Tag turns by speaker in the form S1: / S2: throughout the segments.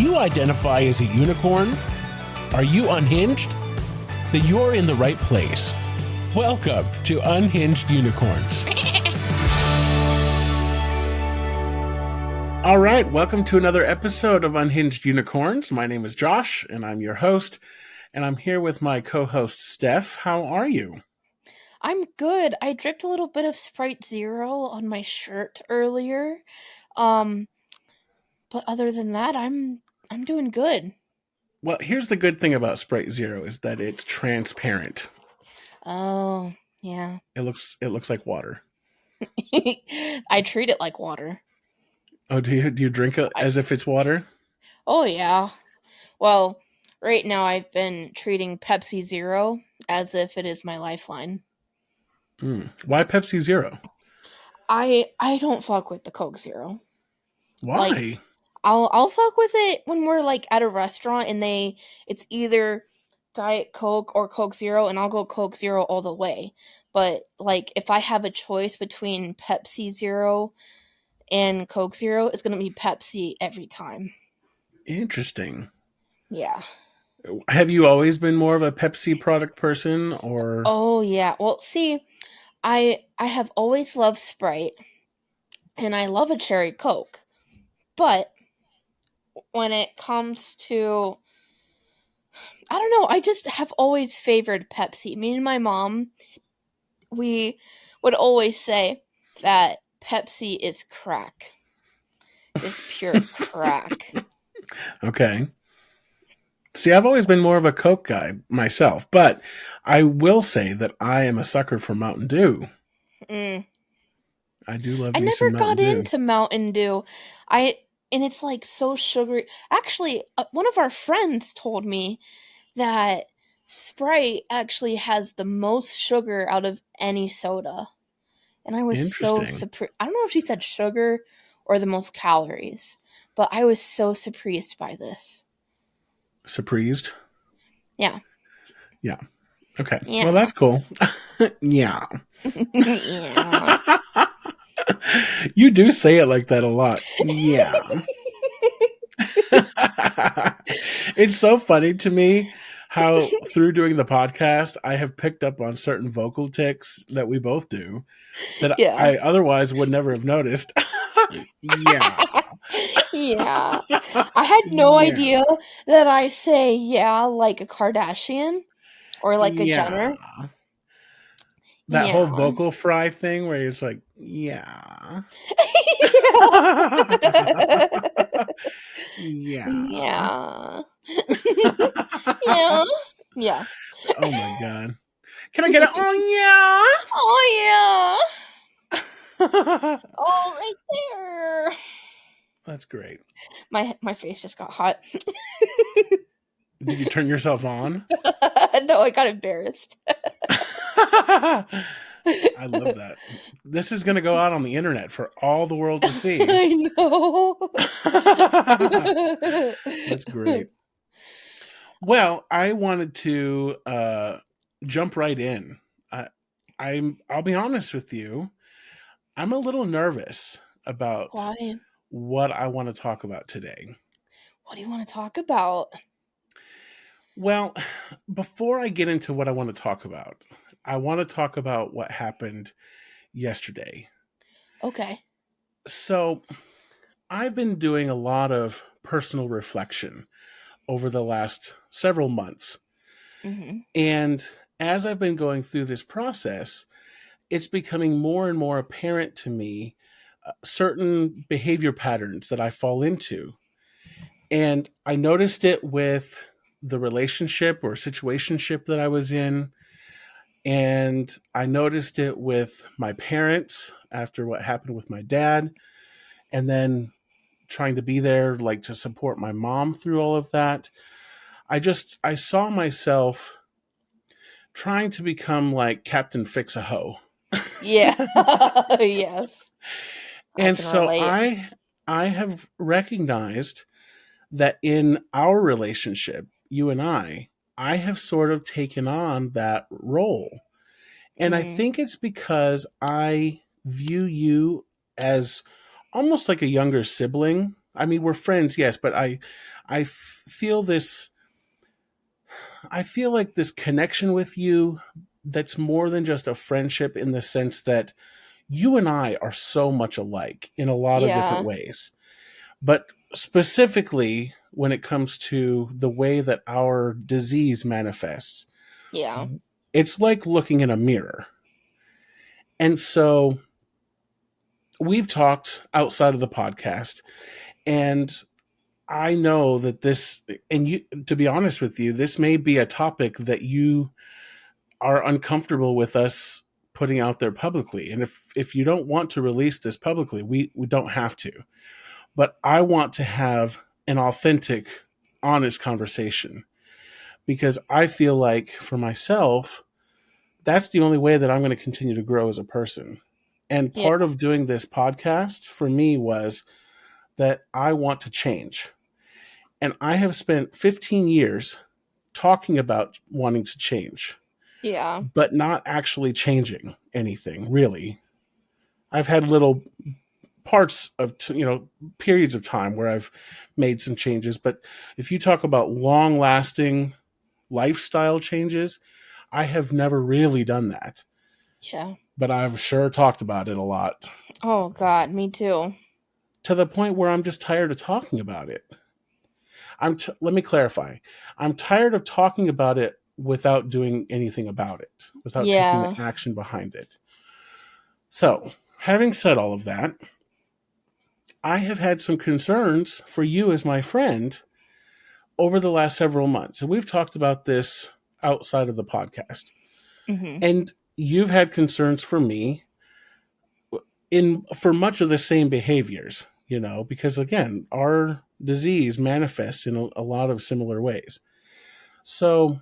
S1: you identify as a unicorn? Are you unhinged? Then you're in the right place. Welcome to Unhinged Unicorns. All right, welcome to another episode of Unhinged Unicorns. My name is Josh, and I'm your host, and I'm here with my co-host, Steph. How are you?
S2: I'm good. I dripped a little bit of Sprite Zero on my shirt earlier. But other than that, I'm doing good.
S1: Well, here's the good thing about Sprite Zero is that it's transparent.
S2: Oh, yeah.
S1: It looks like water.
S2: I treat it like water.
S1: Oh, do you drink it as if it's water?
S2: Oh, yeah. Well, right now I've been treating Pepsi Zero as if it is my lifeline.
S1: Why Pepsi Zero?
S2: I don't fuck with the Coke Zero.
S1: Why?
S2: Like, I'll fuck with it when we're like at a restaurant and it's either Diet Coke or Coke Zero, and I'll go Coke Zero all the way. But like if I have a choice between Pepsi Zero and Coke Zero, it's gonna be Pepsi every time.
S1: Interesting.
S2: Yeah.
S1: Have you always been more of a Pepsi product person, or?
S2: Oh yeah. Well, see, I have always loved Sprite, and I love a cherry Coke. But when it comes to, I don't know, I just have always favored Pepsi. Me and my mom, we would always say that Pepsi is crack. Is pure crack.
S1: Okay. See, I've always been more of a Coke guy myself, but I will say that I am a sucker for Mountain Dew.
S2: Mm.
S1: I do love
S2: I
S1: me
S2: never
S1: some Mountain
S2: got
S1: Dew.
S2: into Mountain Dew. And it's like so sugary. Actually, one of our friends told me that Sprite actually has the most sugar out of any soda. And I was so surprised. I don't know if she said sugar or the most calories, but I was so surprised by this.
S1: Surprised?
S2: Yeah.
S1: Yeah. Okay.
S2: Yeah.
S1: Well, that's cool. Yeah.
S2: Yeah.
S1: You do say it like that a lot. Yeah. It's so funny to me how through doing the podcast, I have picked up on certain vocal tics that we both do that
S2: Yeah.
S1: I otherwise would never have noticed. Yeah.
S2: Yeah. I had no idea that I say yeah like a Kardashian or like a Jenner.
S1: That
S2: Yeah.
S1: whole vocal fry thing where it's like, yeah. Yeah.
S2: Yeah. Yeah. Yeah.
S1: Oh my God. Can I get it? Oh
S2: Oh
S1: yeah.
S2: yeah. Oh, right there.
S1: That's great.
S2: My face just got hot.
S1: Did you turn yourself on?
S2: No, I got embarrassed.
S1: I love that. This is going to go out on the internet for all the world to see.
S2: I know.
S1: That's great. Well, I wanted to jump right in. I'll be honest with you. I'm a little nervous about
S2: Why?
S1: what I want to talk about today.
S2: What do you want to talk about?
S1: Well, before I get into what I want to talk about, I want to talk about what happened yesterday.
S2: Okay.
S1: So, I've been doing a lot of personal reflection over the last several months.
S2: Mm-hmm.
S1: And as I've been going through this process, it's becoming more and more apparent to me certain behavior patterns that I fall into. And I noticed it with the relationship or situationship that I was in. And I noticed it with my parents after what happened with my dad. And then trying to be there, like to support my mom through all of that. I saw myself trying to become like Captain Fix-A-Hoe.
S2: Yeah. Yes.
S1: And so I have recognized that in our relationship, you and I have sort of taken on that role. And I think it's because I view you as almost like a younger sibling I mean, we're friends, yes, but feel this. I feel like this connection with you that's more than just a friendship in the sense that you and I are so much alike in a lot of different
S2: Yeah.
S1: ways. But specifically, when it comes to the way that our disease manifests,
S2: Yeah.
S1: it's like looking in a mirror. And so we've talked outside of the podcast, and I know that this, and you, to be honest with you, this may be a topic that you are uncomfortable with us putting out there publicly. And if you don't want to release this publicly, we don't have to. But I want to have an authentic, honest conversation because I feel like for myself, that's the only way that I'm going to continue to grow as a person. And
S2: Yeah.
S1: part of doing this podcast for me was that I want to change. And I have spent 15 years talking about wanting to change,
S2: Yeah.
S1: but not actually changing anything, really. I've had little parts of, periods of time where I've made some changes. But if you talk about long lasting lifestyle changes, I have never really done that.
S2: Yeah.
S1: But I've sure talked about it a lot
S2: Oh God, me too.
S1: to the point where I'm just tired of talking about it. Let me clarify. I'm tired of talking about it without doing anything about it, without taking the
S2: Yeah.
S1: action behind it. So, having said all of that, I have had some concerns for you as my friend over the last several months. And we've talked about this outside of the podcast.
S2: Mhm.
S1: And you've had concerns for me in for much of the same behaviors, because again, our disease manifests in a lot of similar ways. So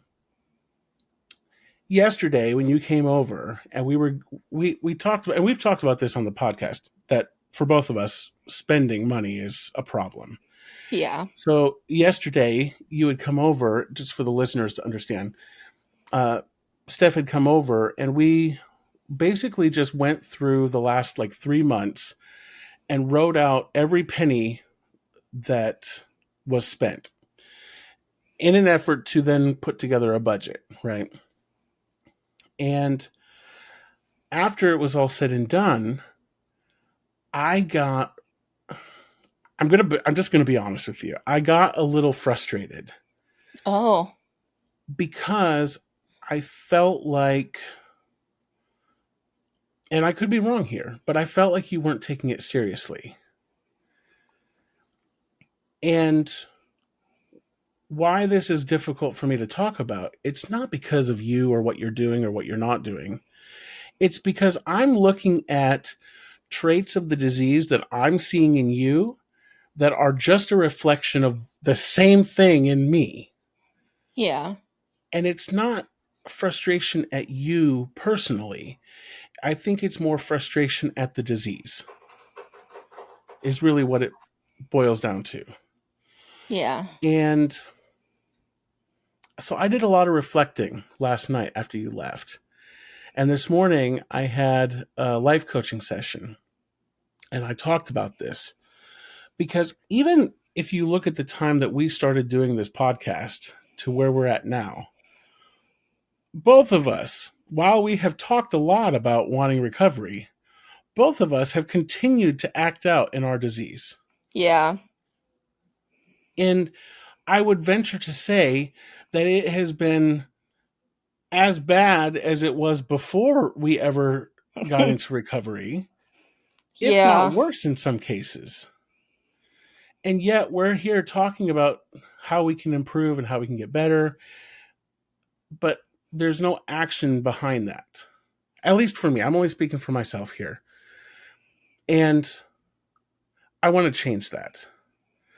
S1: yesterday when you came over and we talked about, and we've talked about this on the podcast, that for both of us spending money is a problem.
S2: Yeah.
S1: So yesterday you had come over, just for the listeners to understand, uh, Steph had come over and we basically just went through the last like 3 months and wrote out every penny that was spent in an effort to then put together a budget, right? And after it was all said and done, I got I'm just going to be honest with you. I got a little frustrated
S2: Oh.
S1: because I felt like, and I could be wrong here, but I felt like you weren't taking it seriously. And why this is difficult for me to talk about, it's not because of you or what you're doing or what you're not doing. It's because I'm looking at traits of the disease that I'm seeing in you that are just a reflection of the same thing in me.
S2: Yeah.
S1: And it's not frustration at you personally. I think it's more frustration at the disease, is really what it boils down to.
S2: Yeah.
S1: And so I did a lot of reflecting last night after you left. And this morning I had a life coaching session and I talked about this because even if you look at the time that we started doing this podcast to where we're at now, both of us, while we have talked a lot about wanting recovery, both of us have continued to act out in our disease.
S2: Yeah.
S1: And I would venture to say that it has been as bad as it was before we ever got into recovery, if not
S2: Yeah.
S1: worse in some cases. And yet we're here talking about how we can improve and how we can get better, but there's no action behind that. At least for me, I'm only speaking for myself here. And I want to change that.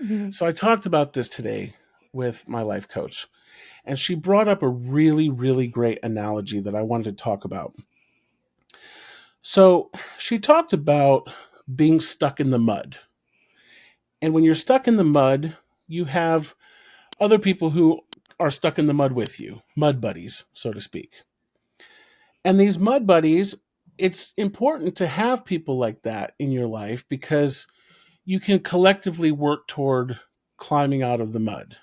S2: Mhm.
S1: So I talked about this today with my life coach, and she brought up a really, really great analogy that I wanted to talk about. So she talked about being stuck in the mud. And when you're stuck in the mud, you have other people who are stuck in the mud with you, mud buddies, so to speak. And these mud buddies, it's important to have people like that in your life because you can collectively work toward climbing out of the mud.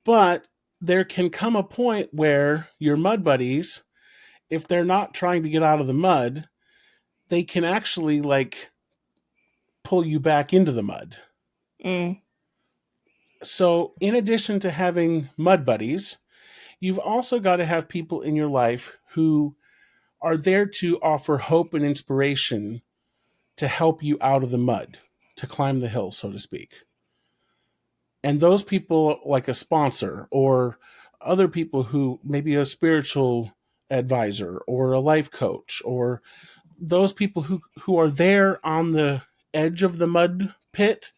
S1: But there can come a point where your mud buddies, if they're not trying to get out of the mud, they can actually like pull you back into the mud.
S2: Mm.
S1: So, in addition to having mud buddies, you've also got to have people in your life who are there to offer hope and inspiration to help you out of the mud, to climb the hill, so to speak. And those people, like a sponsor or other people who maybe a spiritual advisor or a life coach, or those people who are there on the edge of the mud pit,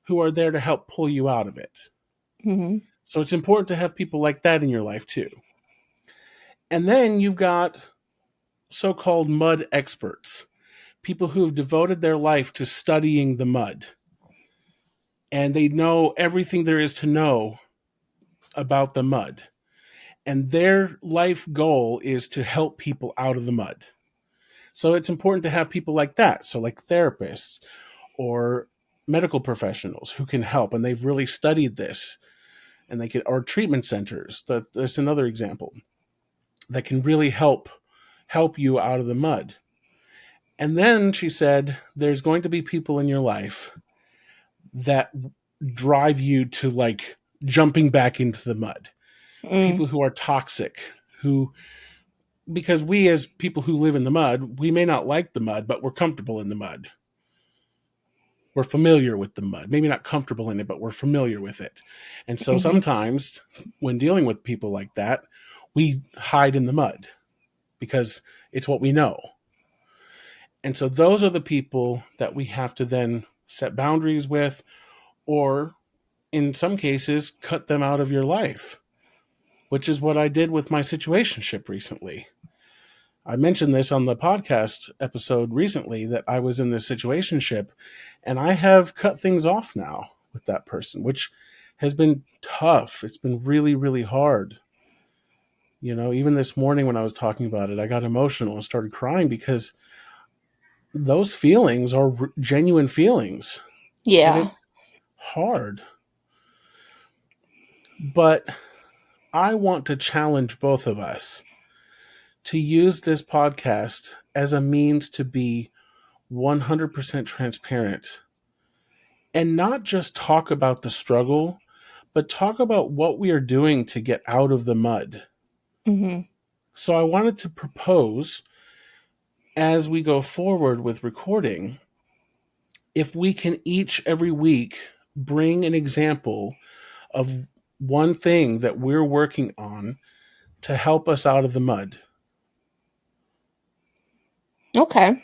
S1: who are there to help pull you out of it.
S2: Hmm.
S1: So it's important to have people like that in your life too. And then you've got so called mud experts, people who have devoted their life to studying the mud. And they know everything there is to know about the mud. And their life goal is to help people out of the mud. So it's important to have people like that. So, like therapists or medical professionals who can help, and they've really studied this, and they can, or treatment centers. That's another example that can really help you out of the mud. And then she said, there's going to be people in your life that drive you to like jumping back into the mud.
S2: Mm.
S1: People who are toxic, who, because we as people who live in the mud, we may not like the mud, but we're comfortable in the mud. We're familiar with the mud. Maybe not comfortable in it, but we're familiar with it. And so
S2: Hmm.
S1: sometimes when dealing with people like that, we hide in the mud because it's what we know. And so those are the people that we have to then set boundaries with, or in some cases, cut them out of your life, which is what I did with my situationship recently. I mentioned this on the podcast episode recently that I was in this situationship, and I have cut things off now with that person, which has been tough. It's been really, really hard. You know, even this morning when I was talking about it, I got emotional and started crying because those feelings are genuine feelings, and
S2: Yeah.
S1: it's hard. But I want to challenge both of us to use this podcast as a means to be 100% transparent and not just talk about the struggle, but talk about what we are doing to get out of the mud.
S2: Hmm.
S1: So I wanted to propose, as we go forward with recording, if we can each every week bring an example of one thing that we're working on to help us out of the mud.
S2: Okay.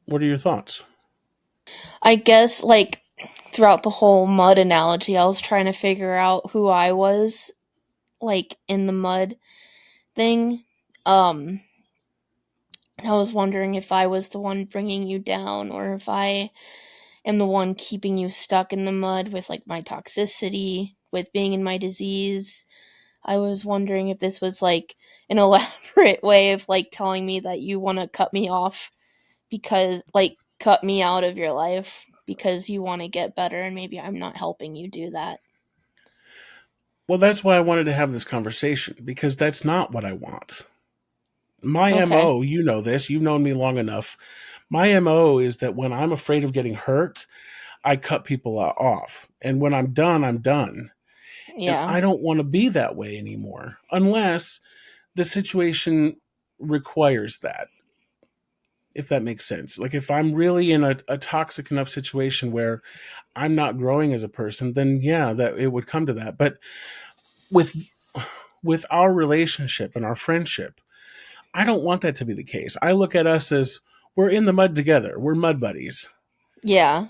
S1: What are your thoughts?
S2: I guess, like, throughout the whole mud analogy, I was trying to figure out who I was, like, in the mud thing. Um, I was wondering if I was the one bringing you down, or if I am the one keeping you stuck in the mud with, like, my toxicity, with being in my disease. I was wondering if this was, like, an elaborate way of, like, telling me that you want to cut me off because, like, cut me out of your life because you want to get better, and maybe I'm not helping you do that.
S1: Well, that's why I wanted to have this conversation, because that's not what I want. My
S2: Okay.
S1: MO, you know this, you've known me long enough. My MO is that when I'm afraid of getting hurt, I cut people off. And when I'm done, I'm done. And
S2: Yeah.
S1: I don't want to be that way anymore unless the situation requires that, if that makes sense. Like if I'm really in a toxic enough situation where I'm not growing as a person, then yeah, that it would come to that. But with our relationship and our friendship, I don't want that to be the case. I look at us as we're in the mud together. We're mud buddies.
S2: Yeah.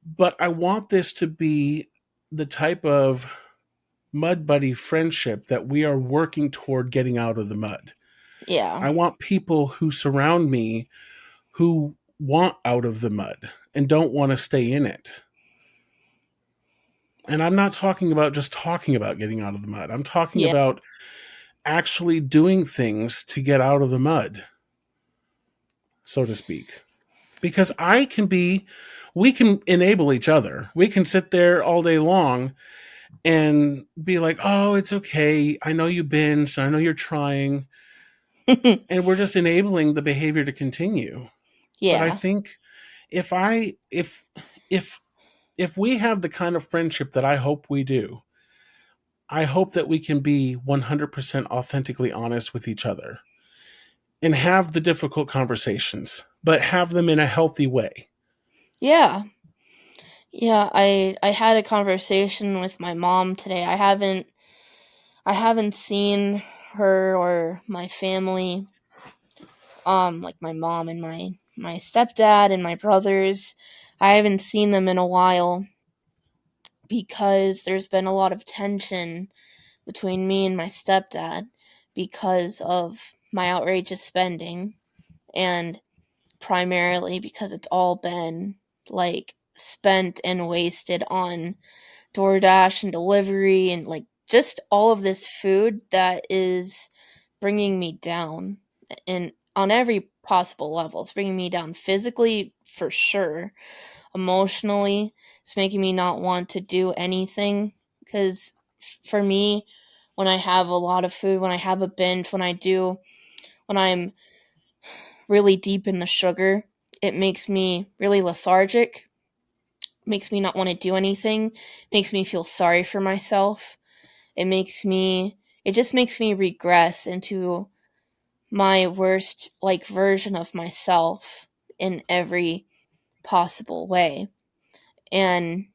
S1: But I want this to be the type of mud buddy friendship that we are working toward getting out of the mud.
S2: Yeah.
S1: I want people who surround me who want out of the mud and don't want to stay in it. And I'm not talking about just talking about getting out of the mud. I'm talking
S2: Yeah.
S1: about actually doing things to get out of the mud, so to speak. because we can enable each other. We can sit there all day long and be like, oh, it's okay. I know you binged. I know you're trying. And we're just enabling the behavior to continue. But I
S2: Yeah.
S1: think if I, if, if we have the kind of friendship that I hope we do, I hope that we can be 100% authentically honest with each other and have the difficult conversations, but have them in a healthy way.
S2: Yeah. Yeah, I had a conversation with my mom today. I haven't seen her or my family, like my mom and my stepdad and my brothers. I haven't seen them in a while because there's been a lot of tension between me and my stepdad because of my outrageous spending, and primarily because it's all been like spent and wasted on DoorDash and delivery and like just all of this food that is bringing me down, and on every possible level. It's bringing me down physically for sure. Emotionally, it's making me not want to do anything because for me, when I have a lot of food, when I have a binge, when I'm really deep in the sugar, it makes me really lethargic, makes me not want to do anything, makes me feel sorry for myself. It just makes me regress into my worst like version of myself in every possible way. And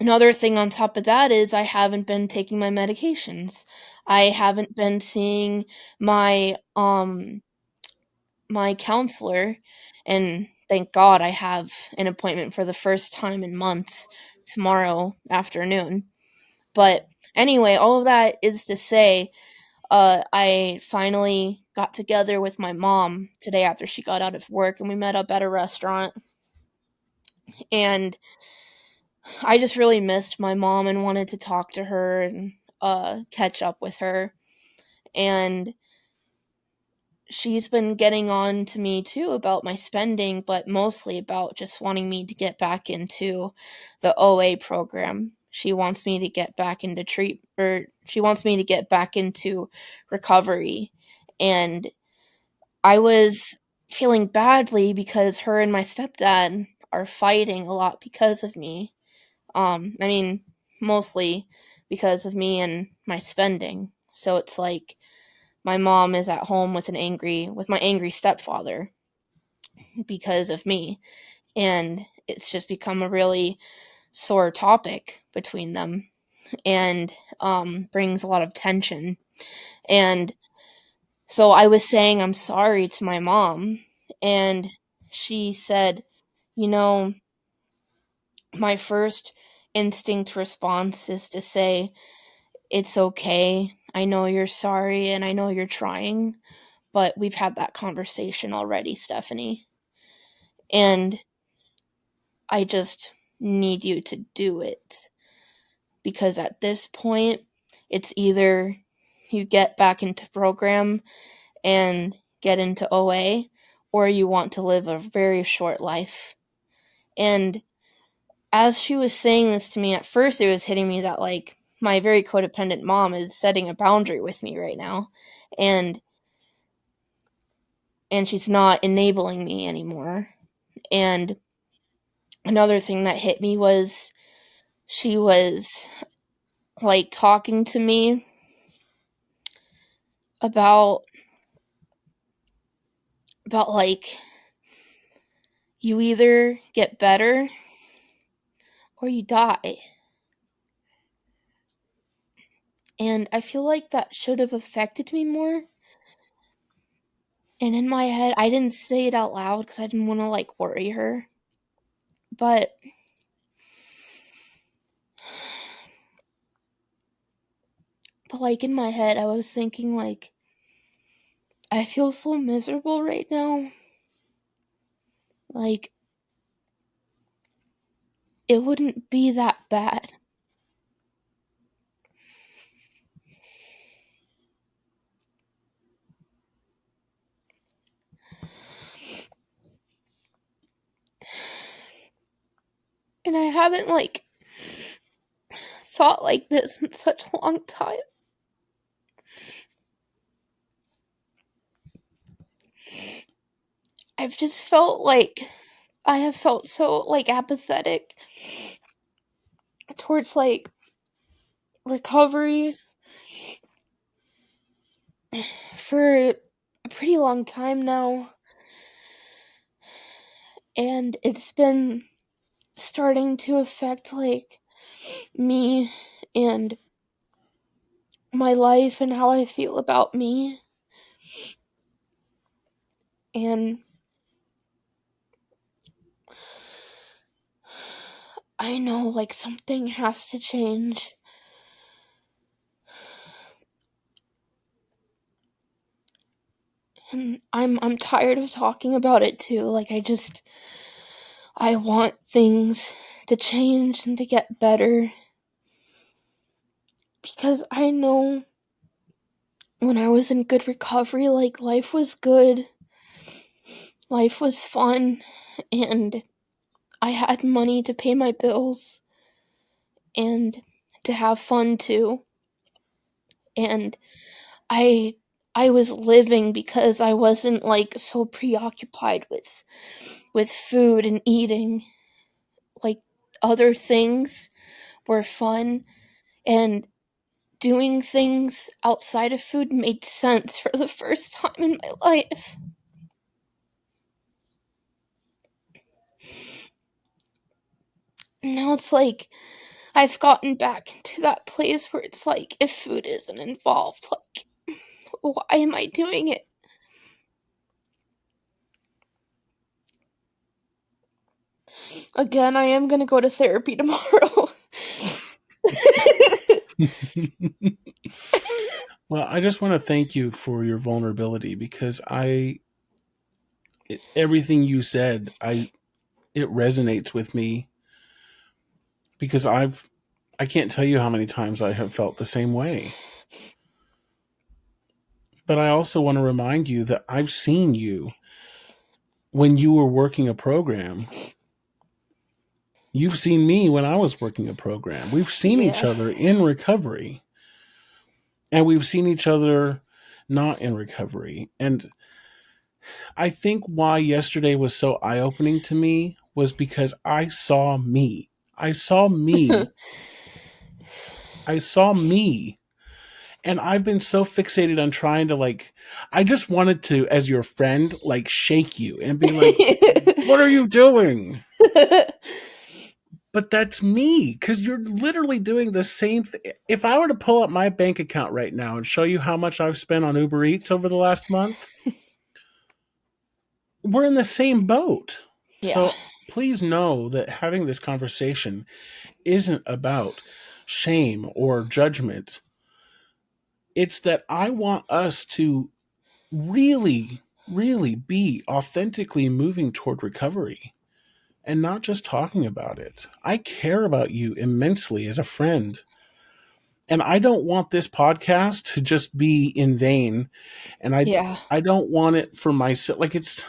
S2: another thing on top of that is I haven't been taking my medications. I haven't been seeing my my counselor, and thank God I have an appointment for the first time in months tomorrow afternoon. But anyway, all of that is to say, I finally got together with my mom today after she got out of work, and we met up at a restaurant. And I just really missed my mom and wanted to talk to her and catch up with her. And she's been getting on to me too about my spending, but mostly about just wanting me to get back into the OA program. She wants me to get back into she wants me to get back into recovery. And I was feeling badly because her and my stepdad are fighting a lot because of me. I mean, mostly because of me and my spending. So it's like my mom is at home with my angry stepfather because of me, and it's just become a really sore topic between them, and brings a lot of tension. And so I was saying I'm sorry to my mom, and she said, you know, my first instinct response is to say, it's okay. I know you're sorry and I know you're trying, but we've had that conversation already, Stephanie. And I just need you to do it. Because at this point, it's either you get back into program and get into OA, or you want to live a very short life. And as she was saying this to me, at first it was hitting me that, like, my very codependent mom is setting a boundary with me right now. And she's not enabling me anymore. And another thing that hit me was she was like talking to me about like you either get better or you die. And I feel like that should have affected me more. And in my head, I didn't say it out loud because I didn't want to like worry her. But like in my head, I was thinking like I feel so miserable right now. Like it wouldn't be that bad. And I haven't, like, thought like this in such a long time. I've just felt like I have felt so, like, apathetic towards, like, recovery for a pretty long time now. And it's been starting to affect, like, me and my life and how I feel about me. And I know, like, something has to change. And I'm tired of talking about it too. Like, I want things to change and to get better, because I know when I was in good recovery, like, life was good. Life was fun, and I had money to pay my bills and to have fun too. And I I was living because I wasn't, like, so preoccupied with food and eating. Like, other things were fun, and doing things outside of food made sense for the first time in my life. Now it's like I've gotten back into that place where it's like, if food isn't involved, like, why am I doing it? Again, I am gonna go to therapy tomorrow.
S1: Well, I just want to thank you for your vulnerability because everything you said, it resonates with me because I can't tell you how many times I have felt the same way. But I also want to remind you that I've seen you when you were working a program. You've seen me when I was working a program. We've seen each
S2: Yeah.
S1: other in recovery, and we've seen each other not in recovery. And I think why yesterday was so eye opening to me was because I saw me. I saw me. I saw me. And I've been so fixated on trying to, like, I just wanted to, as your friend, like, shake you and be like, what are you doing? But that's me because you're literally doing the same thing. If I were to pull up my bank account right now and show you how much I've spent on Uber Eats over the last month, we're in the same boat.
S2: Yeah.
S1: So please know that having this conversation isn't about shame or judgment. It's that I want us to really, really be authentically moving toward recovery and not just talking about it. I care about you immensely as a friend. And I don't want this podcast to just be in vain. And
S2: Yeah.
S1: I don't want it for myself. Like, it's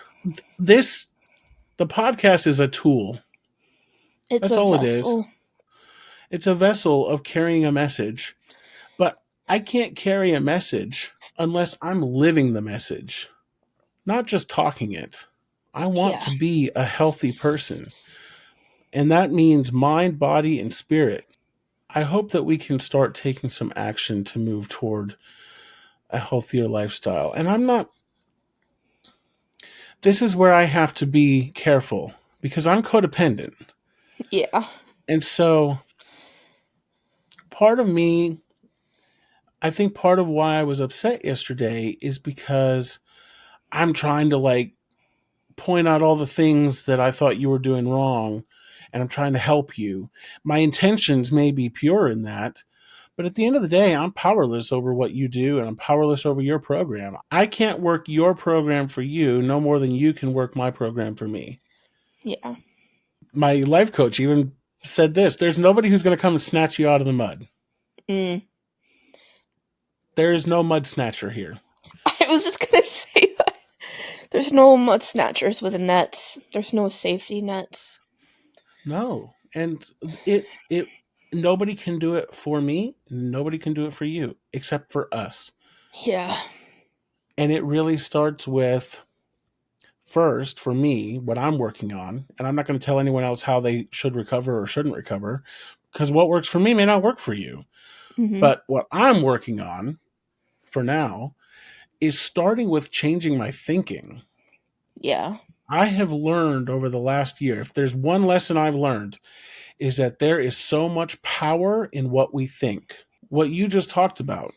S1: this, the podcast is a tool.
S2: It's
S1: That's
S2: a
S1: all it is.
S2: vessel.
S1: It's a vessel of carrying a message. But I can't carry a message unless I'm living the message, not just talking it. I want
S2: Yeah.
S1: to be a healthy person. And that means mind, body, and spirit. I hope that we can start taking some action to move toward a healthier lifestyle. And this is where I have to be careful because I'm codependent.
S2: Yeah.
S1: And so part of me, I think part of why I was upset yesterday is because I'm trying to, like, point out all the things that I thought you were doing wrong and I'm trying to help you. My intentions may be pure in that, but at the end of the day, I'm powerless over what you do and I'm powerless over your program. I can't work your program for you no more than you can work my program for me.
S2: Yeah.
S1: My life coach even said this: there's nobody who's going to come and snatch you out of the mud.
S2: Mm.
S1: There is no mud snatcher here.
S2: I was just gonna say that. There's no mud snatchers with nets. There's no safety nets.
S1: No. And it nobody can do it for me, nobody can do it for you except for us.
S2: Yeah.
S1: And it really starts with, first, for me, what I'm working on, and I'm not going to tell anyone else how they should recover or shouldn't recover, because what works for me may not work for you.
S2: Mhm.
S1: But what I'm working on for now is starting with changing my thinking.
S2: Yeah.
S1: I have learned over the last year, if there's one lesson I've learned, is that there is so much power in what we think. What you just talked about,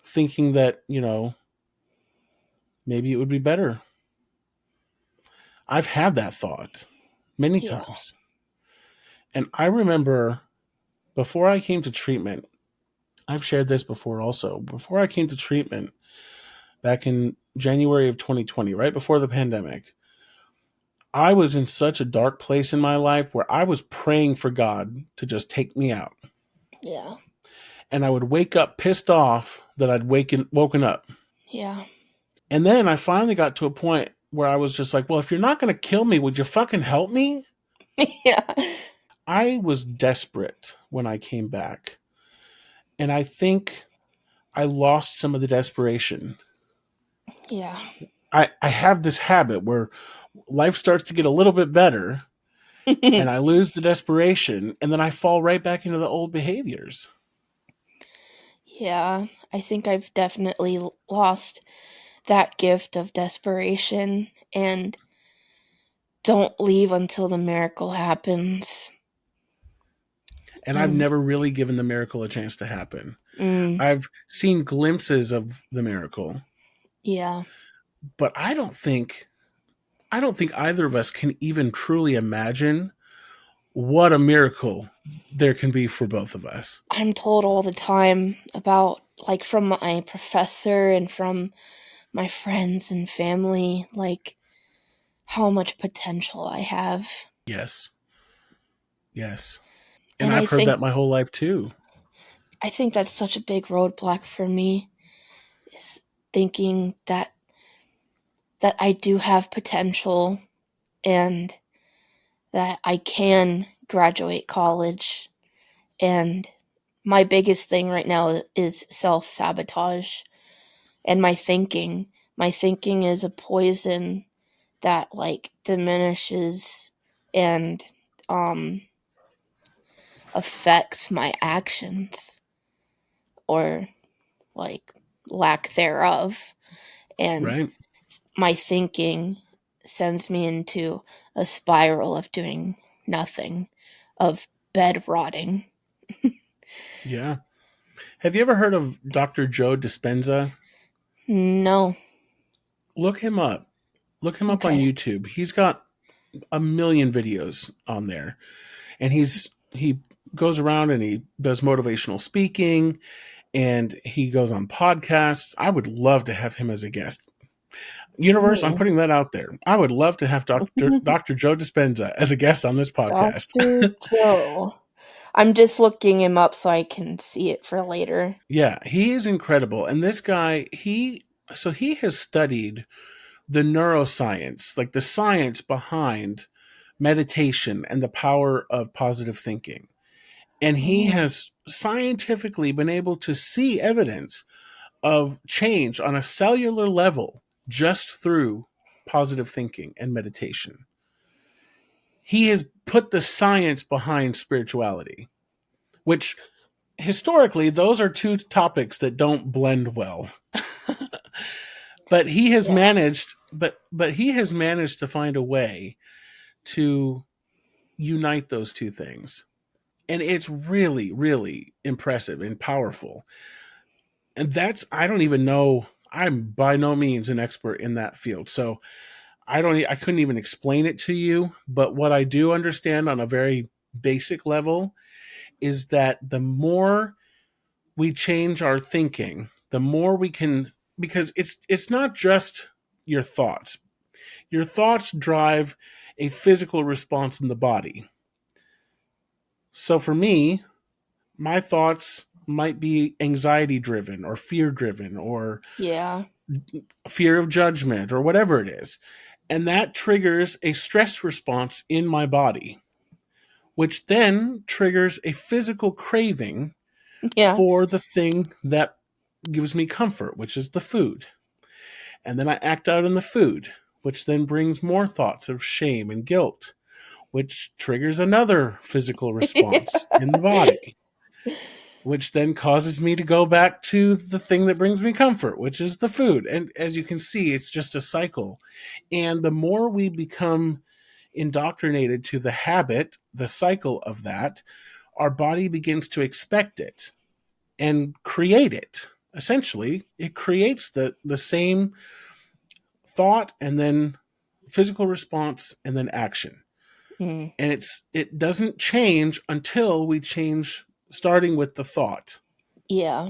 S1: thinking that, maybe it would be better. I've had that thought many
S2: Yeah.
S1: times. And I remember before I came to treatment, I've shared this before also. Before I came to treatment back in January of 2020, right before the pandemic, I was in such a dark place in my life where I was praying for God to just take me out.
S2: Yeah.
S1: And I would wake up pissed off that I'd woken up.
S2: Yeah.
S1: And then I finally got to a point where I was just like, well, if you're not going to kill me, would you fucking help me?
S2: Yeah.
S1: I was desperate when I came back. And I think I lost some of the desperation.
S2: Yeah.
S1: I have this habit where life starts to get a little bit better and I lose the desperation and then I fall right back into the old behaviors.
S2: Yeah. I think I've definitely lost that gift of desperation and don't leave until the miracle happens.
S1: And I've
S2: And
S1: never really given the miracle a chance to happen.
S2: mm,
S1: I've seen glimpses of the miracle,
S2: yeah,
S1: but I don't think either of us can even truly imagine what a miracle there can be for both of us.
S2: I'm told all the time about, like, from my professor and from my friends and family, like, how much potential I have.
S1: Yes. Yes. And
S2: And
S1: I've heard that my whole life too.
S2: I think that's such a big roadblock for me, is thinking that I do have potential and that I can graduate college. And my biggest thing right now is self sabotage and my thinking. My thinking is a poison that, like, diminishes and um affects my actions, or, like, lack thereof. And
S1: Right?
S2: my thinking sends me into a spiral of doing nothing, of bed rotting.
S1: Yeah. Have you ever heard of Dr. Joe Dispenza?
S2: No.
S1: Look him up. Look him up on
S2: Okay.
S1: YouTube. He's got a million videos on there. And he goes around and he does motivational speaking and he goes on podcasts. I would love to have him as a guest. Universe, I'm
S2: Ooh.
S1: putting that out there. I would love to have Dr. Joe Dispenza as a guest on this podcast.
S2: Dr. Joe. I'm just looking him up so I can see it for later.
S1: Yeah, he is incredible. And this guy, he has studied the neuroscience, like the science behind meditation and the power of positive thinking. And he
S2: Oh,
S1: has scientifically been able to see evidence of change on a cellular level just through positive thinking and meditation. He has put the science behind spirituality, which historically, those are two topics that don't blend well. But he has
S2: yeah.
S1: managed but he has managed to find a way to unite those two things. And it's really, really impressive and powerful. And that's, I don't even know, I'm by no means an expert in that field. So I couldn't even explain it to you, but what I do understand on a very basic level is that the more we change our thinking, the more we can, because it's not just your thoughts. Your thoughts drive a physical response in the body. So for me, my thoughts might be anxiety driven or fear driven or
S2: Yeah.
S1: fear of judgment or whatever it is. And that triggers a stress response in my body. which then triggers a physical craving
S2: Yeah.
S1: for the thing that gives me comfort, which is the food. And then I act out in the food, which then brings more thoughts of shame and guilt, which triggers another physical response in the body, which then causes me to go back to the thing that brings me comfort, which is the food. And as you can see, it's just a cycle. And the more we become indoctrinated to the habit, the cycle of that, our body begins to expect it and create it. Essentially, it creates the same thought and then physical response and then action.
S2: Mm.
S1: And it doesn't change until we change, starting with the thought.
S2: Yeah.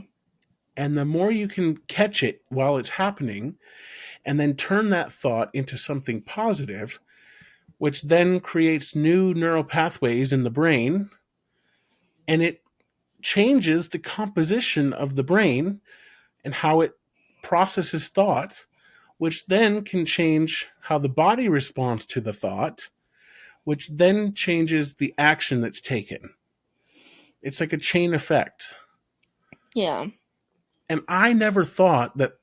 S1: And the more you can catch it while it's happening and then turn that thought into something positive, which then creates new neural pathways in the brain, and it changes the composition of the brain and how it processes thought, which then can change how the body responds to the thought, which then changes the action that's taken. It's like a chain effect.
S2: Yeah.
S1: And I never thought that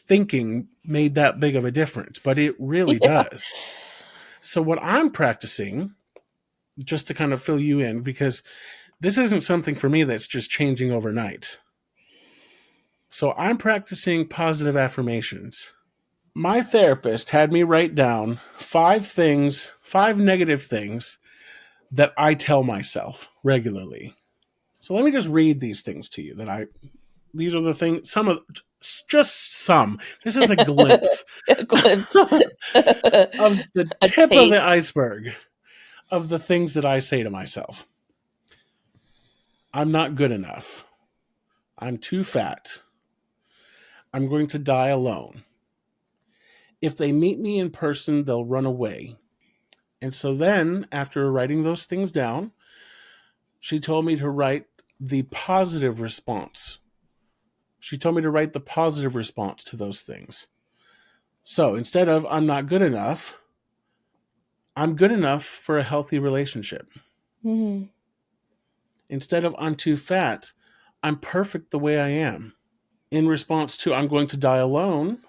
S1: thinking made that big of a difference, but it really
S2: Yeah.
S1: does. So, what I'm practicing, just to kind of fill you in, because this isn't something for me that's just changing overnight. So, I'm practicing positive affirmations. My therapist had me write down 5 things, 5 negative things that I tell myself regularly. So let me just read these things to you these are the things, just some. This is a glimpse
S2: A glimpse.
S1: of the
S2: A
S1: tip of the
S2: taste.
S1: iceberg of the things that I say to myself. I'm not good enough. I'm too fat. I'm going to die alone. If they meet me in person, they'll run away. And so then, after writing those things down, she told me to write the positive response. She told me to write the positive response to those things. So instead of I'm not good enough, I'm good enough for a healthy relationship.
S2: Mm.
S1: Instead of I'm too fat, I'm perfect the way I am. In response to I'm going to die alone,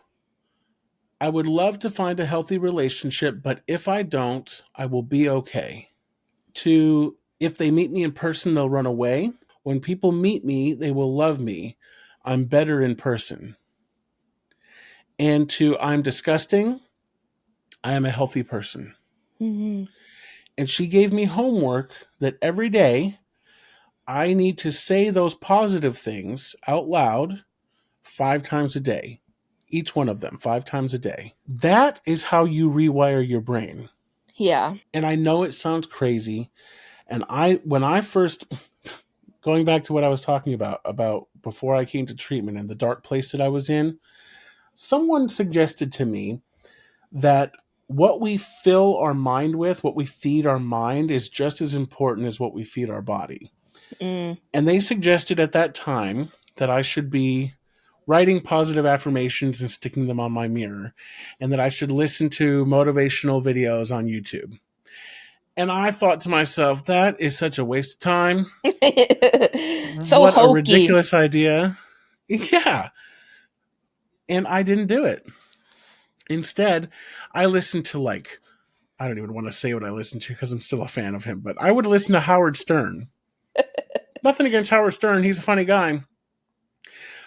S1: I would love to find a healthy relationship, but if I don't, I will be okay. To if they meet me in person, they'll run away. When people meet me, they will love me. I'm better in person. And to I'm disgusting, I am a healthy person.
S2: Mm.
S1: And she gave me homework that every day I need to say those positive things out loud 5 times a day. Each one of them 5 times a day. That is how you rewire your brain.
S2: Yeah.
S1: And I know it sounds crazy. And when I first, going back to what I was talking about before I came to treatment and the dark place that I was in, someone suggested to me that what we fill our mind with, what we feed our mind, is just as important as what we feed our body.
S2: Mm.
S1: And they suggested at that time that I should be writing positive affirmations and sticking them on my mirror, and that I should listen to motivational videos on YouTube. And I thought to myself, that is such a waste of time.
S2: So
S1: What a
S2: hokey.
S1: ridiculous idea. Yeah. And I didn't do it. Instead, I listened to, like, I don't even want to say what I listened to because I'm still a fan of him, but I would listen to Howard Stern. Nothing against Howard Stern, he's a funny guy.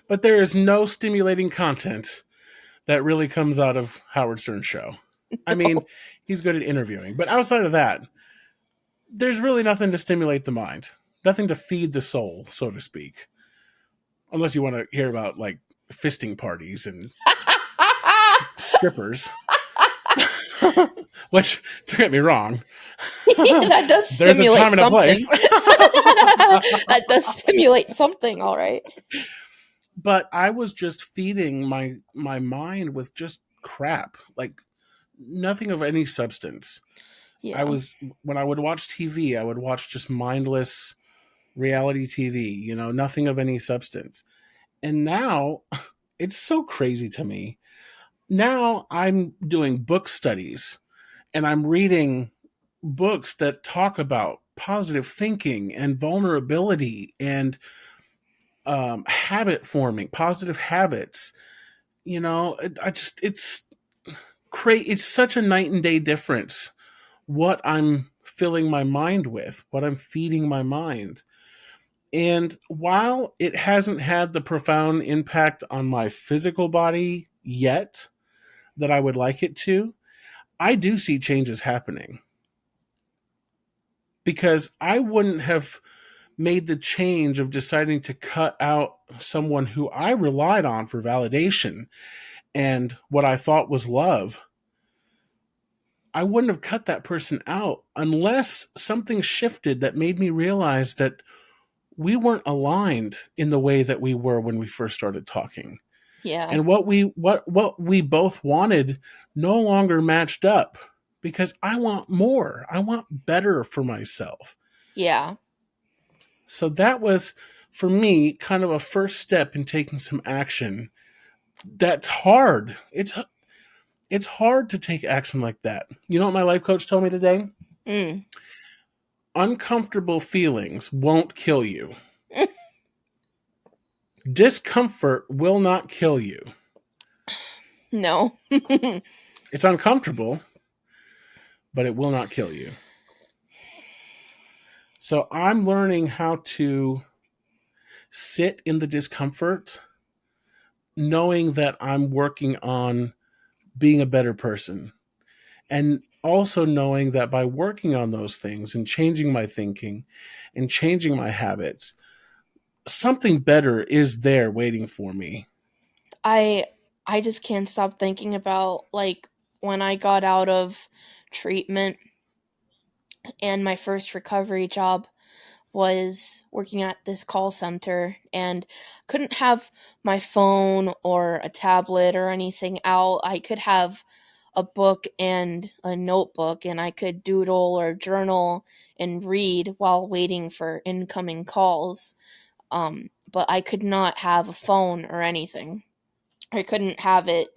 S1: But there is no stimulating content that really comes out of Howard Stern's show. I mean, he's good at interviewing, but outside of that, there's really nothing to stimulate the mind, nothing to feed the soul, so to speak. Unless you want to hear about, like, fisting parties and strippers. Which, don't get me wrong,
S2: That does
S1: there's a
S2: stimulate
S1: time and a
S2: something.
S1: place.
S2: That does stimulate something, all right.
S1: But I was just feeding my mind with just crap, like nothing of any substance. I
S2: Yeah.
S1: was When I would watch TV, I would watch just mindless reality TV, nothing of any substance. And now it's so crazy to me. Now I'm doing book studies and I'm reading books that talk about positive thinking and vulnerability and habit forming, positive habits. You know, I just it's it's such a night and day difference what I'm filling my mind with, what I'm feeding my mind. And while it hasn't had the profound impact on my physical body yet that I would like it to, I do see changes happening because I wouldn't have made the change of deciding to cut out someone who I relied on for validation and what I thought was love. I wouldn't have cut that person out unless something shifted that made me realize that we weren't aligned in the way that we were when we first started talking.
S2: Yeah.
S1: And what we both wanted no longer matched up because I want more. I want better for myself.
S2: Yeah.
S1: So that was for me kind of a first step in taking some action. That's hard. It's hard to take action like that. You know what my life coach told me today?
S2: Mm.
S1: Uncomfortable feelings won't kill you. Discomfort will not kill you.
S2: No.
S1: It's uncomfortable, but it will not kill you. So I'm learning how to sit in the discomfort, knowing that I'm working on being a better person. And also knowing that by working on those things and changing my thinking and changing my habits, something better is there waiting for me.
S2: I I just can't stop thinking about like when I got out of treatment and my first recovery job was working at this call center and couldn't have my phone or a tablet or anything out. I could have a book and a notebook and I could doodle or journal and read while waiting for incoming calls. But I could not have a phone or anything. I couldn't have it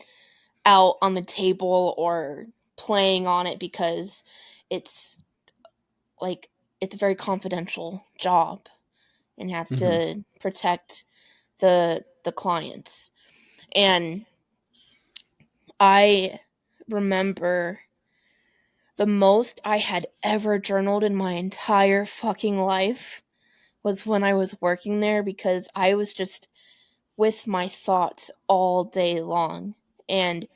S2: out on the table or playing on it because it's like it's a very confidential job and have
S1: Mm-hmm.
S2: to protect the clients. And I remember the most I had ever journaled in my entire fucking life was when I was working there because I was just with my thoughts all day long. And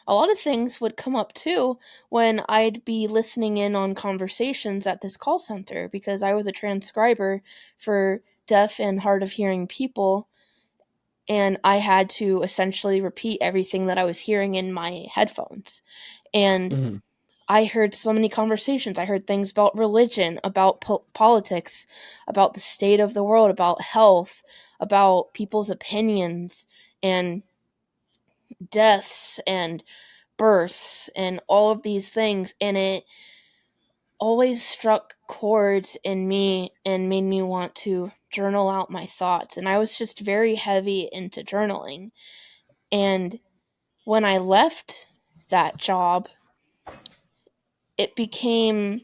S2: a lot of things would come up too when I'd be listening in on conversations at this call center because I was a transcriber for deaf and hard of hearing people, and I had to essentially repeat everything that I was hearing in my headphones. And
S1: Mm-hmm.
S2: I heard so many conversations. I heard things about religion, about politics, about the state of the world, about health, about people's opinions and deaths and births and all of these things. And it always struck chords in me and made me want to journal out my thoughts. And I was just very heavy into journaling. And when I left that job, it became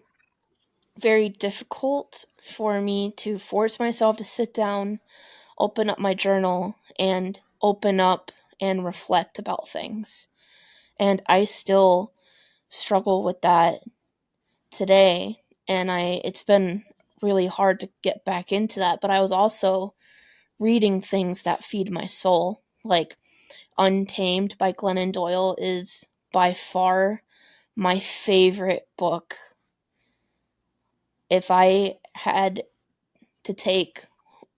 S2: very difficult for me to force myself to sit down, open up my journal, and open up and reflect about things. And I still struggle with that today. And it's been really hard to get back into that. But I was also reading things that feed my soul. Like Untamed by Glennon Doyle is by far my favorite book. If I had to take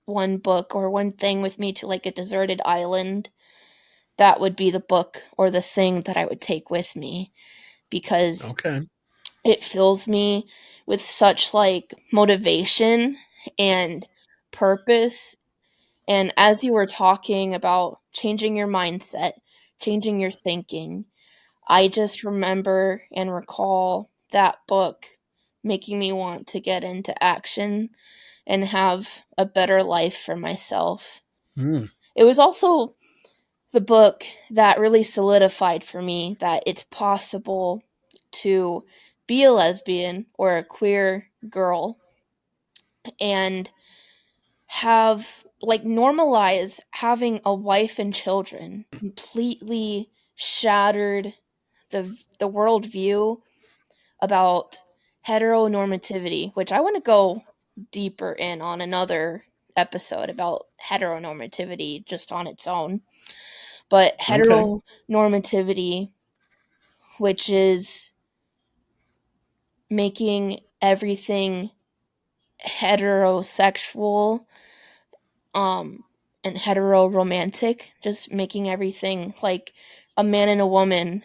S2: one book or one thing with me to like a deserted island, that would be the book or the thing that I would take with me because
S1: Okay.
S2: it fills me with such like motivation and purpose. And as you were talking about changing your mindset, changing your thinking, I just remember and recall that book making me want to get into action and have a better life for myself.
S1: Mm.
S2: It was also the book that really solidified for me that it's possible to be a lesbian or a queer girl and have like normalize having a wife and children completely shattered the worldview about heteronormativity, which I want to go deeper in on another episode about heteronormativity just on its own. But
S1: Okay.
S2: heteronormativity, which is making everything heterosexual, um and heteroromantic, just making everything like a man and a woman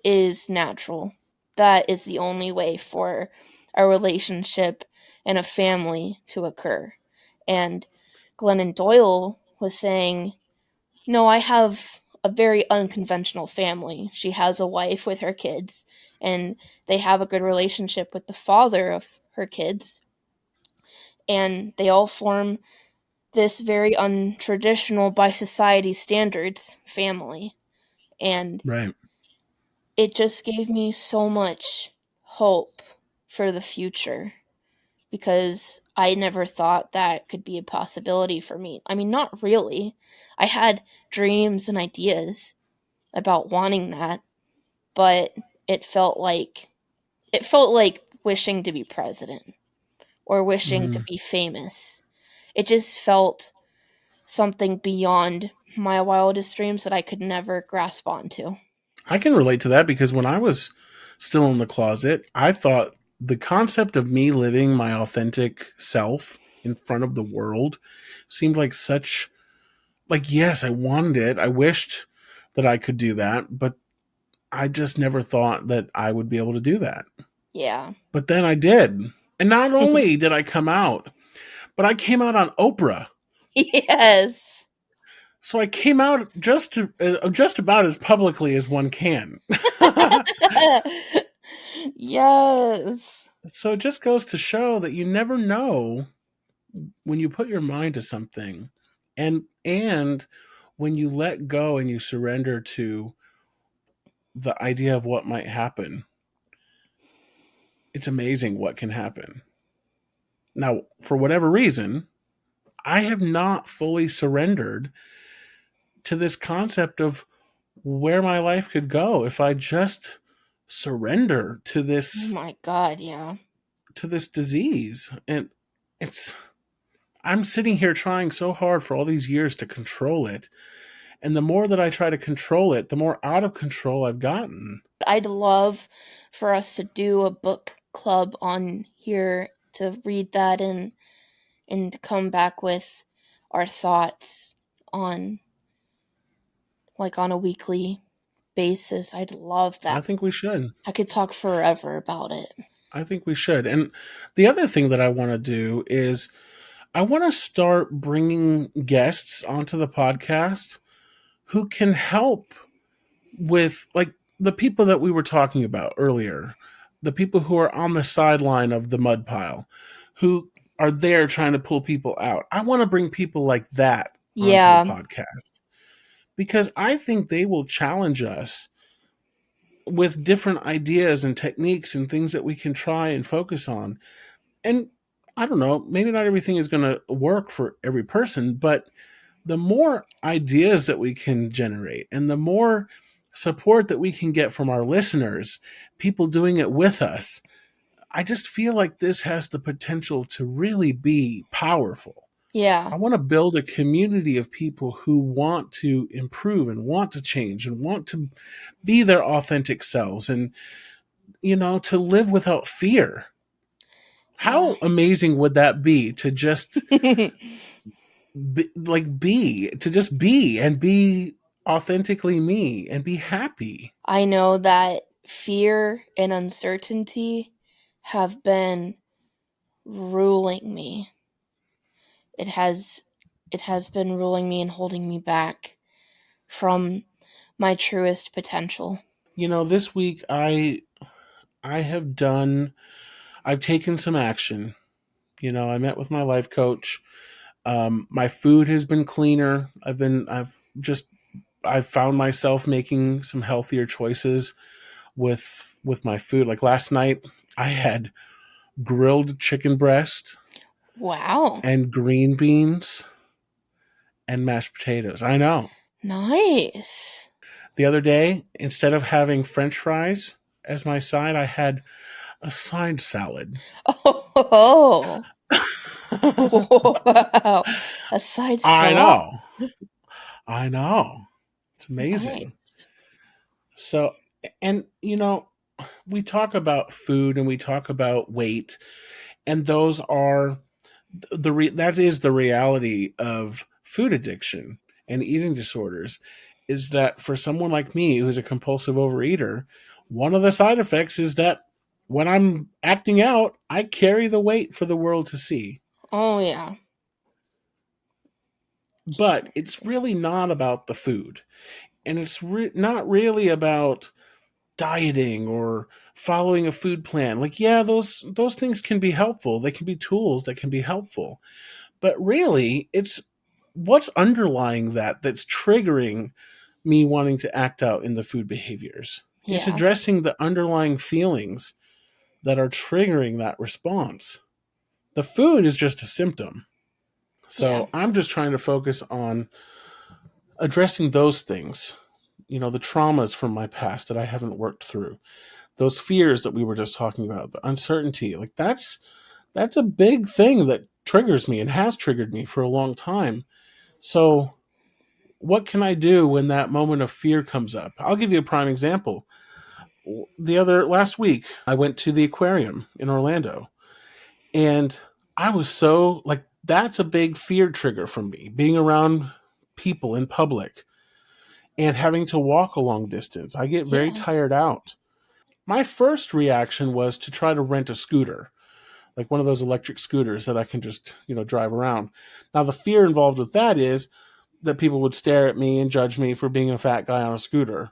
S2: is natural. That is the only way for a relationship and a family to occur. And Glennon Doyle was saying, no, I have a very unconventional family. She has a wife with her kids, and they have a good relationship with the father of her kids, and they all form this very untraditional by society standards family. And
S1: Right.
S2: it just gave me so much hope for the future because I never thought that could be a possibility for me. I mean, not really. I had dreams and ideas about wanting that, but it felt like it felt like wishing to be president or wishing to
S1: Mm.
S2: be famous. It just felt something beyond my wildest dreams that I could never grasp onto.
S1: I can relate to that because when I was still in the closet, I thought the concept of me living my authentic self in front of the world seemed like such, like, yes, I wanted it. I wished that I could do that, but I just never thought that I would be able to do that.
S2: Yeah.
S1: But then I did. And not only did I come out, but I came out on Oprah.
S2: Yes.
S1: So I came out just about as publicly as one can.
S2: Yes.
S1: So it just goes to show that you never know when you put your mind to something, and when you let go and you surrender to the idea of what might happen, it's amazing what can happen. Now, for whatever reason, I have not fully surrendered to this concept of where my life could go if I just surrender
S2: Oh my god, yeah.
S1: to this disease. And it's I'm sitting here trying so hard for all these years to control it. And the more that I try to control it, the more out of control I've gotten.
S2: I'd love for us to do a book club on here to read that and to come back with our thoughts on like on a weekly basis. I'd love
S1: I
S2: that.
S1: think we should.
S2: I could talk forever about it.
S1: I think we should. And the other thing that I want to do is I want to start bringing guests onto the podcast who can help with, like, the people that we were talking about earlier, the people who are on the sideline of the mud pile, who are there trying to pull people out. I want to bring people like that onto the
S2: Yeah.
S1: podcast because I think they will challenge us with different ideas and techniques and things that we can try and focus on. And I don't know, maybe not everything is going to work for every person, but the more ideas that we can generate and the more support that we can get from our listeners, people doing it with us, I just feel like this has the potential to really be powerful.
S2: Yeah.
S1: I want to build a community of people who want to improve and want to change and want to be their authentic selves and, to live without fear.
S2: Yeah.
S1: How amazing would that be to just to just be and be authentically me and be happy.
S2: I know that fear and uncertainty have been ruling me. It has it has been ruling me and holding me back from my truest potential.
S1: This week I have done I've taken some action. I met with my life coach. My food has been cleaner. I've found myself making some healthier choices with my food. Like last night, I had grilled chicken breast
S2: Wow.
S1: and green beans and mashed potatoes. I know.
S2: Nice.
S1: The other day, instead of having French fries as my side, I had a side salad.
S2: Oh. Wow. A side
S1: I
S2: salad.
S1: know. I know. It's amazing.
S2: Nice.
S1: So, and we talk about food and we talk about weight, and those are that is the reality of food addiction and eating disorders, is that for someone like me who's a compulsive overeater, one of the side effects is that when I'm acting out, I carry the weight for the world to see.
S2: Oh yeah.
S1: But it's really not about the food, and it's not really about dieting or following a food plan. Like, yeah, those things can be helpful. They can be tools that can be helpful. But really, it's what's underlying that's triggering me wanting to act out in the food behaviors. It's
S2: Yeah.
S1: addressing the underlying feelings that are triggering that response. The food is just a symptom.
S2: Yeah.
S1: So I'm just trying to focus on addressing those things, the traumas from my past that I haven't worked through, those fears that we were just talking about, the uncertainty. Like that's a big thing that triggers me and has triggered me for a long time. So what can I do when that moment of fear comes up? I'll give you a prime example. The other last week, I went to the aquarium in Orlando, and I was so like that's a big fear trigger for me, being around people in public and having to walk a long distance. I get very
S2: Yeah.
S1: tired out. My first reaction was to try to rent a scooter, like one of those electric scooters that I can just, drive around. Now, the fear involved with that is that people would stare at me and judge me for being a fat guy on a scooter.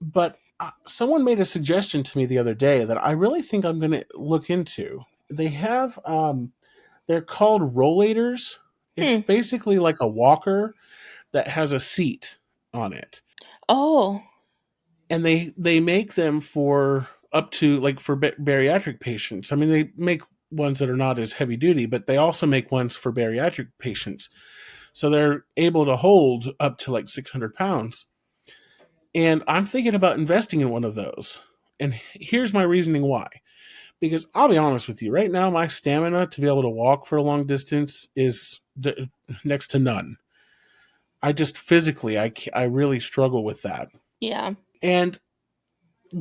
S1: But someone made a suggestion to me the other day that I really think I'm going to look into. They have, they're called rollators. It's
S2: Hmm.
S1: basically like a walker that has a seat on it,
S2: Oh.
S1: and they make them for up to like for bariatric patients. I mean, they make ones that are not as heavy duty, but they also make ones for bariatric patients. So they're able to hold up to like 600 pounds. And I'm thinking about investing in one of those. And here's my reasoning why. Because I'll be honest with you, right now, my stamina to be able to walk for a long distance is next to none. I just physically, I really struggle with that.
S2: Yeah.
S1: And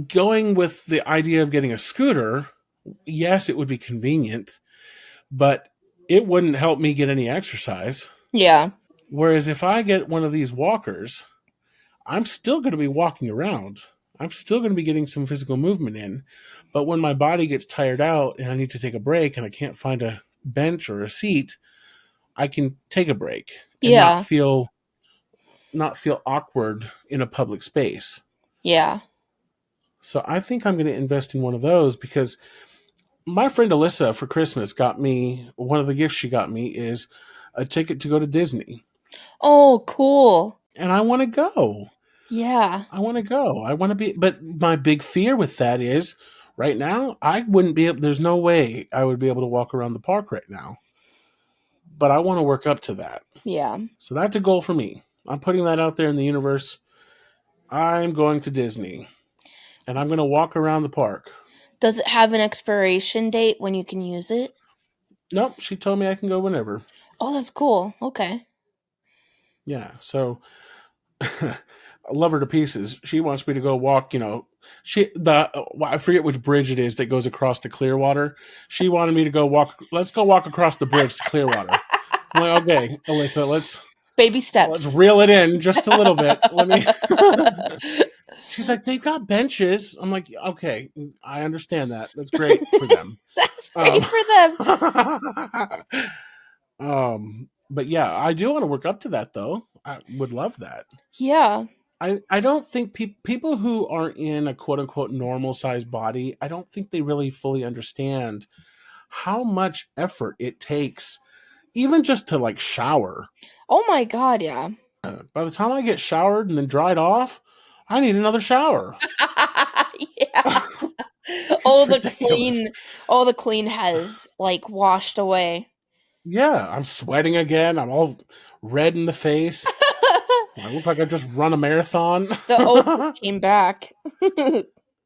S1: going with the idea of getting a scooter, yes, it would be convenient, but it wouldn't help me get any exercise.
S2: Yeah.
S1: Whereas if I get one of these walkers, I'm still going to be walking around. I'm still going to be getting some physical movement in. But when my body gets tired out and I need to take a break and I can't find a bench or a seat, I can take a break and
S2: Yeah.
S1: not feel awkward in a public space.
S2: Yeah.
S1: So I think I'm going to invest in one of those because my friend Alyssa for Christmas got me one of the gifts she got me is a ticket to go to Disney.
S2: Oh, cool.
S1: And I want to go.
S2: Yeah.
S1: I want to go. I want to be, but my big fear with that is right now, I wouldn't be able, there's no way I would be able to walk around the park right now. But I want to work up to that.
S2: Yeah.
S1: So that's a goal for me. I'm putting that out there in the universe. I'm going to Disney and I'm going to walk around the park.
S2: Does it have an expiration date when you can use it?
S1: Nope, she told me I can go whenever.
S2: Oh, that's cool. Okay.
S1: Yeah, so I love her to pieces. She wants me to go walk. I forget which bridge it is that goes across to Clearwater. She wanted me to go walk. Let's go walk across the bridge to Clearwater. I'm like, okay, Alyssa,
S2: Baby
S1: let's
S2: steps.
S1: reel it in just a little bit. Let me. She's like, they've got benches. I'm like, okay, I understand that. That's great for them.
S2: That's great
S1: Um,
S2: for them.
S1: but yeah, I do want to work up to that though. I would love that.
S2: Yeah.
S1: I don't think people who are in a quote unquote normal sized body, I don't think they really fully understand how much effort it takes, even just to like shower.
S2: Oh my god, yeah.
S1: By the time I get showered and then dried off, I need another shower.
S2: Yeah.
S1: It's
S2: all the
S1: ridiculous.
S2: clean all the clean has like washed away.
S1: Yeah, I'm sweating again. I'm all red in the face. I look like I just run a marathon.
S2: The odor came back.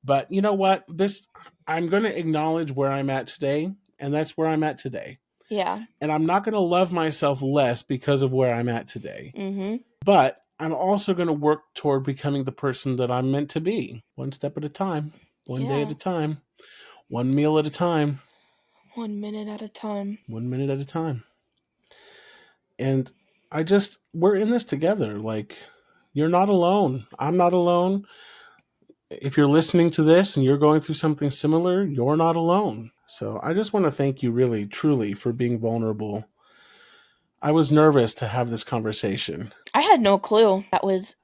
S1: But you know what? I'm going to acknowledge where I'm at today, and that's where I'm at today.
S2: Yeah.
S1: And I'm not going to love myself less because of where I'm at today.
S2: Mhm.
S1: But I'm also going to work toward becoming the person that I'm meant to be, one step at a time, one day at
S2: Yeah.
S1: a time, one meal at a time,
S2: 1 minute at a time.
S1: 1 minute at a time. And we're in this together. Like, you're not alone. I'm not alone. If you're listening to this and you're going through something similar, you're not alone. So I just want to thank you really, truly for being vulnerable. I was nervous to have this conversation.
S2: I had no clue that was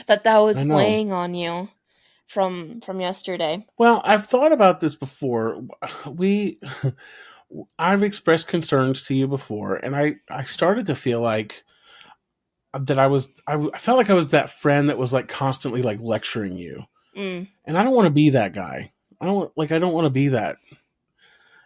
S2: that
S1: I
S2: was
S1: know.
S2: weighing on you from yesterday.
S1: Well, I've thought about this before. We I've expressed concerns to you before, and I started to feel like that I felt like I was that friend that was like constantly like lecturing you.
S2: Mm.
S1: And I don't want to be that guy. I don't want to be that.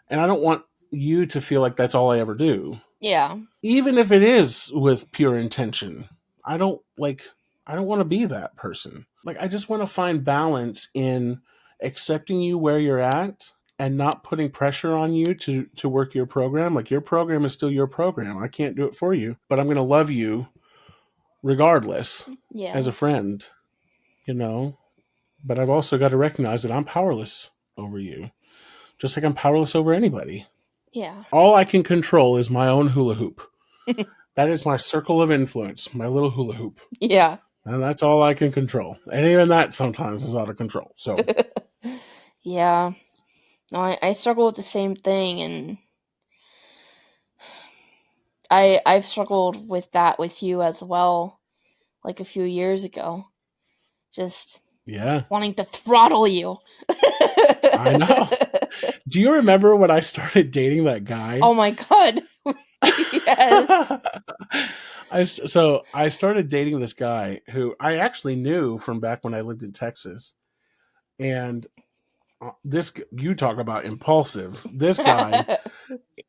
S1: And I don't want you to feel like that's all I ever do.
S2: Yeah.
S1: Even if it is with pure intention. I don't like I don't want to be that person. Like, I just want to find balance in accepting you where you're at and not putting pressure on you to work your program. Like, your program is still your program. I can't do it for you, but I'm going to love you regardless as
S2: Yeah.
S1: a friend, you know? But I've also got to recognize that I'm powerless over you, just like I'm powerless over anybody.
S2: Yeah.
S1: All I can control is my own hula hoop. That is my circle of influence, my little hula hoop.
S2: Yeah.
S1: And that's all I can control. And even that sometimes is out of control. So,
S2: Yeah. No, I struggle with the same thing, and I've struggled with that with you as well, like a few years ago. Just
S1: yeah,
S2: wanting to throttle you.
S1: I know. Do you remember when I started dating that guy?
S2: Oh my god. Yes.
S1: So I started dating this guy who I actually knew from back when I lived in Texas. And this, you talk about impulsive. This guy,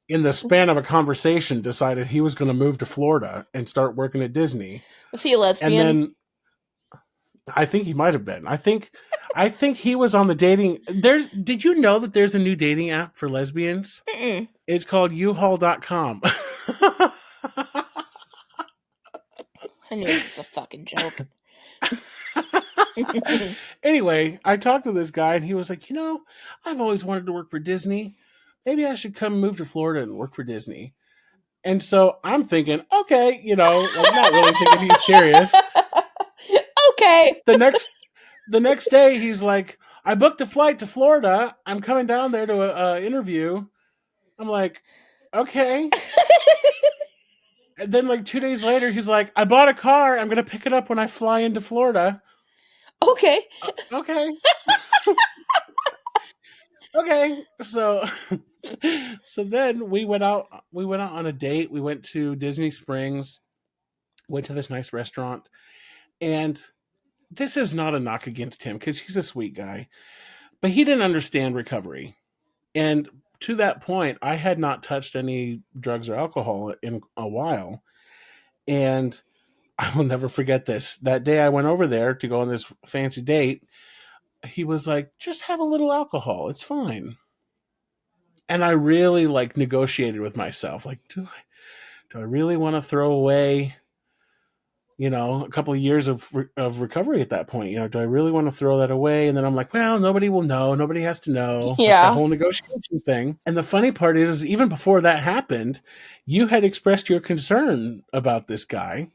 S1: in the span of a conversation, decided he was going to move to Florida and start working at Disney.
S2: Was he a
S1: And
S2: lesbian?
S1: then I think he might have been. I think he was on the dating. Did you know that there's a new dating app for lesbians?
S2: Mm-mm.
S1: It's called uhaul.com.
S2: I knew it was a fucking joke.
S1: Anyway, I talked to this guy and he was like, I've always wanted to work for Disney. Maybe I should come move to Florida and work for Disney. And so I'm thinking, okay, like, not really thinking he's serious.
S2: Okay.
S1: The next day he's like, I booked a flight to Florida. I'm coming down there to a interview. I'm like, okay. And then like 2 days later, he's like, I bought a car. I'm gonna pick it up when I fly into Florida.
S2: Okay.
S1: Okay. Okay. So so then we went out on a date. We went to Disney Springs, went to this nice restaurant, and this is not a knock against him because he's a sweet guy, but he didn't understand recovery. And to that point, I had not touched any drugs or alcohol in a while. And I will never forget this. That day I went over there to go on this fancy date, he was like, just have a little alcohol. It's fine. And I really like negotiated with myself. Like, do I really want to throw away, a couple of years of recovery at that point? Do I really want to throw that away? And then I'm like, well, nobody will know. Nobody has to know. Like, that
S2: Yeah.
S1: whole negotiation thing. And the funny part is even before that happened, you had expressed your concern about this guy.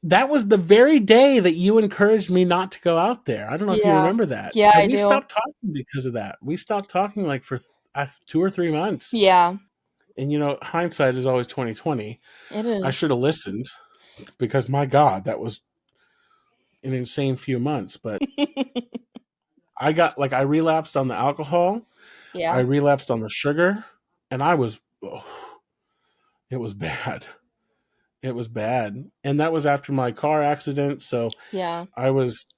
S1: That was the very day that you encouraged me not to go out there. I don't know if you
S2: Yeah.
S1: remember that.
S2: Yeah,
S1: And
S2: I
S1: we
S2: do.
S1: stopped talking because of that. We stopped talking like for 2 or 3 months.
S2: Yeah.
S1: And hindsight is always 2020.
S2: It
S1: I should
S2: is.
S1: have listened because my God, that was an insane few months. But I relapsed on the alcohol. I
S2: Yeah.
S1: relapsed on the sugar, and it was bad. It was bad. And that was after my car accident. So
S2: Yeah.
S1: I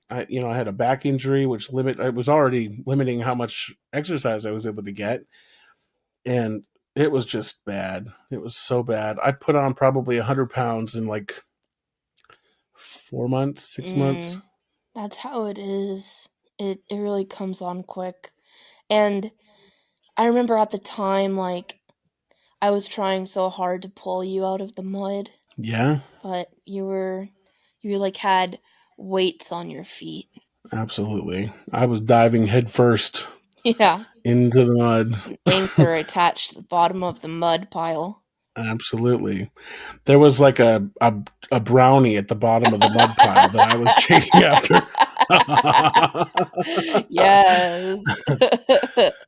S1: had a back injury, which it was already limiting how much exercise I was able to get. And it was just bad. It was so bad. I put on probably 100 pounds in like 4 months, 6 months.
S2: That's how it is. It really comes on quick. And I remember at the time, like, I was trying so hard to pull you out of the mud,
S1: Yeah,
S2: but you like had weights on your feet.
S1: absolutely. I was diving headfirst
S2: Yeah.
S1: into the mud.
S2: An anchor attached to the bottom of the mud pile.
S1: Absolutely. There was like a brownie at the bottom of the mud pile that I was chasing after.
S2: Yes.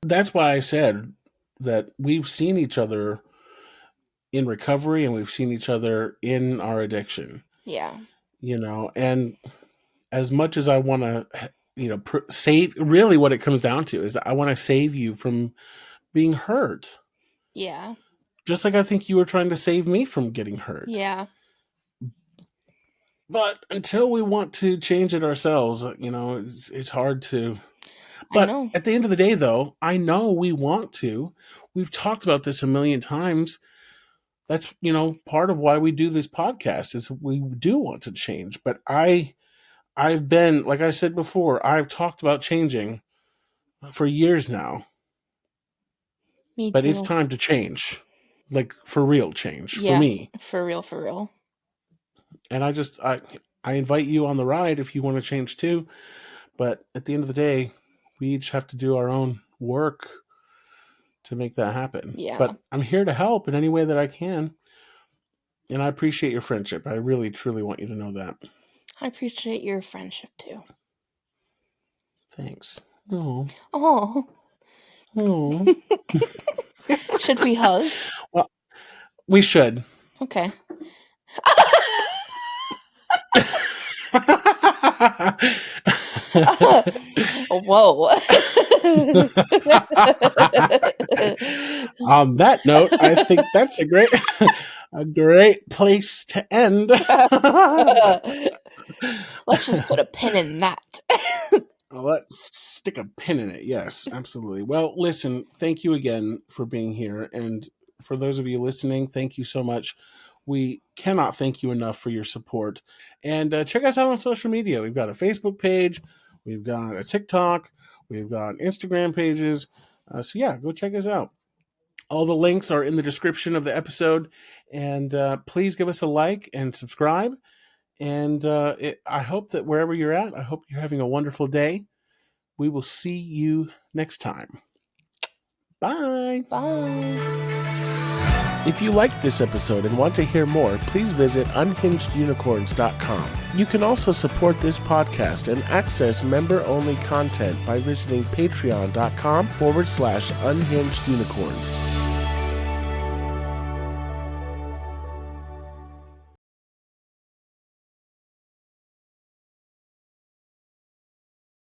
S1: That's why I said that we've seen each other in recovery and we've seen each other in our addiction,
S2: Yeah.
S1: and as much as I want to, save, really what it comes down to is that I want to save you from being hurt.
S2: Yeah.
S1: Just like I think you were trying to save me from getting hurt.
S2: Yeah.
S1: But until we want to change it ourselves, it's hard to.
S2: I
S1: But
S2: know.
S1: at the end of the day, though, I know we want to. We've talked about this a million times. That's, part of why we do this podcast is we do want to change. But I've been, like I said before, I've talked about changing for years now.
S2: Me
S1: But it's
S2: too.
S1: time to change. Like for real change for
S2: Yeah.
S1: me.
S2: For real, for real.
S1: And I invite you on the ride if you want to change too. But at the end of the day, we each have to do our own work to make that happen.
S2: Yeah.
S1: But I'm here to help in any way that I can. And I appreciate your friendship. I really, truly want you to know that.
S2: I appreciate your friendship too.
S1: Thanks. Oh.
S2: Oh.
S1: Oh.
S2: Should we hug?
S1: Well, we should.
S2: Okay. Whoa.
S1: On that note, I think that's a great place to end.
S2: Let's just put a pin in that.
S1: Let's stick a pin in it. Yes, absolutely. Well, listen, thank you again for being here. And for those of you listening, thank you so much. We cannot thank you enough for your support. And check us out on social media. We've got a Facebook page, we've got a TikTok, we've got Instagram pages. So, yeah, go check us out. All the links are in the description of the episode. And please give us a like and subscribe. And I hope that wherever you're at, I hope you're having a wonderful day. We will see you next time. Bye.
S2: Bye.
S1: If you liked this episode and want to hear more, please visit unhingedunicorns.com. You can also support this podcast and access member-only content by visiting patreon.com/unhingedunicorns.